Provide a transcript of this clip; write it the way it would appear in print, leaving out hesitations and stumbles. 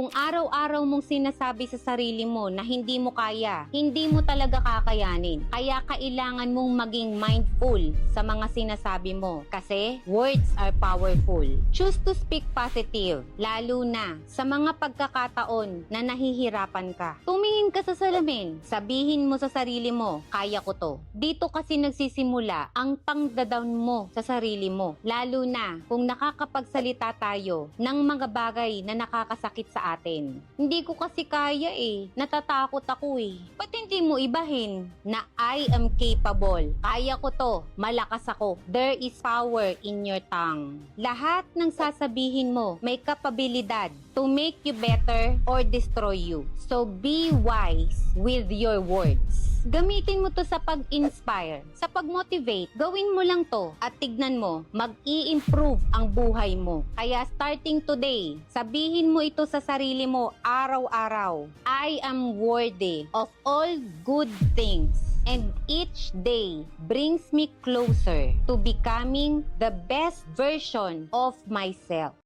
Kung araw-araw mong sinasabi sa sarili mo na hindi mo kaya, hindi mo talaga kakayanin. Kaya kailangan mong maging mindful sa mga sinasabi mo. Kasi words are powerful. Choose to speak positive, lalo na sa mga pagkakataon na nahihirapan ka. Tumingin ka sa salamin, sabihin mo sa sarili mo, kaya ko to. Dito kasi nagsisimula ang pangdadown mo sa sarili mo. Lalo na kung nakakapagsalita tayo ng mga bagay na nakakasakit sa atin. Hindi ko kasi kaya natatakot ako Ba't hindi mo ibahin na I am capable? Kaya ko to, malakas ako. There is power in your tongue. Lahat ng sasabihin mo may kapabilidad to make you better or destroy you. So be wise with your words. Gamitin mo to sa pag-inspire, sa pag-motivate. Gawin mo lang to at tignan mo, mag-i-improve ang buhay mo. Kaya starting today, sabihin mo ito sa sarili mo araw-araw. I am worthy of all good things. And each day brings me closer to becoming the best version of myself.